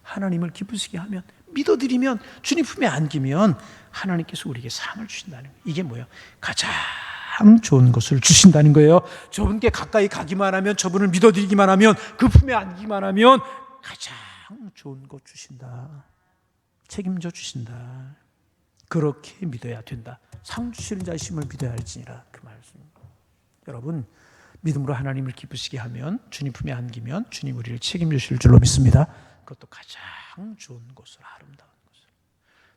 하나님을 기쁘시게 하면, 믿어드리면, 주님 품에 안기면 하나님께서 우리에게 상을 주신다는 거예요. 이게 뭐예요? 가장 좋은 것을 주신다는 거예요. 저분께 가까이 가기만 하면, 저분을 믿어드리기만 하면, 그 품에 안기만 하면 가장 좋은 것 주신다. 책임져 주신다. 그렇게 믿어야 된다. 상 주시는 자심을 믿어야 할지니라, 그 말씀입니다. 여러분, 믿음으로 하나님을 기쁘시게 하면, 주님 품에 안기면 주님 우리를 책임져 주실 줄로 믿습니다. 그것도 가장 좋은 것을, 아름다운 것을.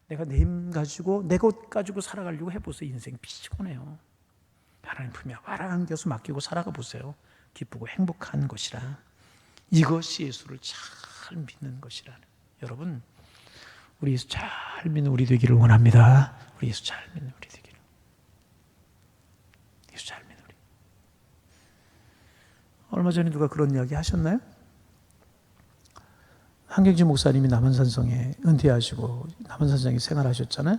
내가 내 힘 가지고 내 것 가지고 살아가려고 해보세요. 인생 피곤해요. 하나님 품에 와라 안겨서 맡기고 살아가 보세요. 기쁘고 행복한 것이라. 이것이 예수를 잘 믿는 것이라는. 여러분, 우리 예수 잘 믿는 우리 되기를 원합니다. 우리 예수 잘 믿는 우리 되기를. 얼마 전에 누가 그런 이야기 하셨나요? 한경지 목사님이 남한산성에 은퇴하시고 남한산성에 생활하셨잖아요.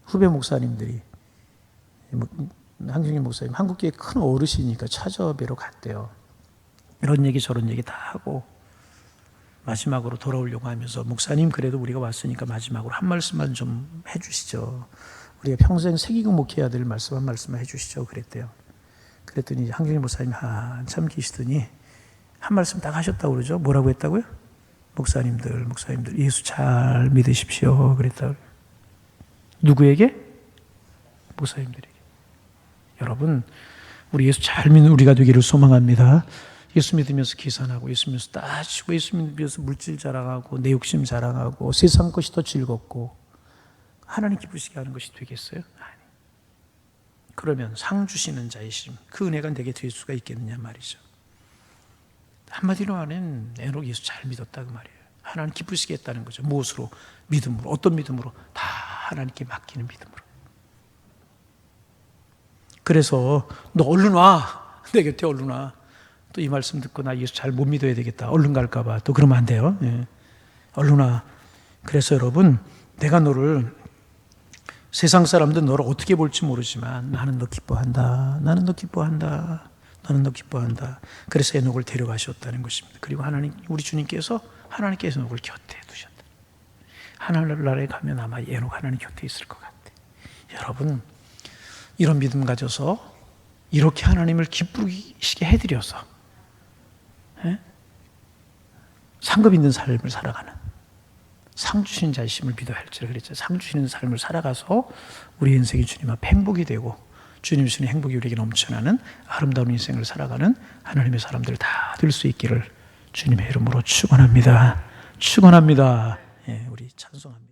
후배 목사님들이 한경지 목사님 한국교회 큰 어르신이니까 찾아뵈러 갔대요. 이런 얘기 저런 얘기 다 하고 마지막으로 돌아오려고 하면서 목사님 그래도 우리가 왔으니까 마지막으로 한 말씀만 좀 해주시죠. 우리가 평생 새기고 목해야 될 말씀 한 말씀만 해주시죠. 그랬대요. 그랬더니 한경지 목사님이 한참 계시더니 한 말씀 딱 하셨다고 그러죠. 뭐라고 했다고요? 목사님들 예수 잘 믿으십시오. 그랬다고. 누구에게? 목사님들에게. 여러분, 우리 예수 잘 믿는 우리가 되기를 소망합니다. 예수 믿으면서 계산하고, 예수 믿으면서 따지고, 예수 믿으면서 물질 자랑하고, 내 욕심 자랑하고, 세상 것이 더 즐겁고, 하나님 기쁘시게 하는 것이 되겠어요? 아니. 그러면 상 주시는 자이심, 그 은혜가 내게 될 수가 있겠느냐 말이죠. 한마디로 하면 에녹 예수 잘 믿었다 그 말이에요. 하나님 기쁘시게 했다는 거죠. 무엇으로? 믿음으로. 어떤 믿음으로? 다 하나님께 맡기는 믿음으로. 그래서 너 얼른 와. 내 곁에 얼른 와. 또 이 말씀 듣고 나 예수 잘 못 믿어야 되겠다. 얼른 갈까 봐. 또 그러면 안 돼요. 예. 얼른 와. 그래서 여러분, 내가 너를 세상 사람들 너를 어떻게 볼지 모르지만 나는 너 기뻐한다. 나는 너 기뻐한다. 나는 너 기뻐한다. 그래서 에녹을 데려가셨다는 것입니다. 그리고 하나님, 우리 주님께서 하나님께서 에녹을 곁에 두셨다. 하늘나라에 가면 아마 에녹 하나님 곁에 있을 것 같아. 여러분, 이런 믿음 가져서 이렇게 하나님을 기쁘시게 해드려서 상급 있는 삶을 살아가는 상 주시는 자이심을 믿어야 할지라 그랬죠. 상 주시는 삶을 살아가서 우리 인생이 주님 앞에 행복이 되고 주님 주시는 행복이 우리에게 넘쳐나는 아름다운 인생을 살아가는 하나님의 사람들 다 될 수 있기를 주님의 이름으로 축원합니다. 축원합니다. 예, 우리 찬송합니다.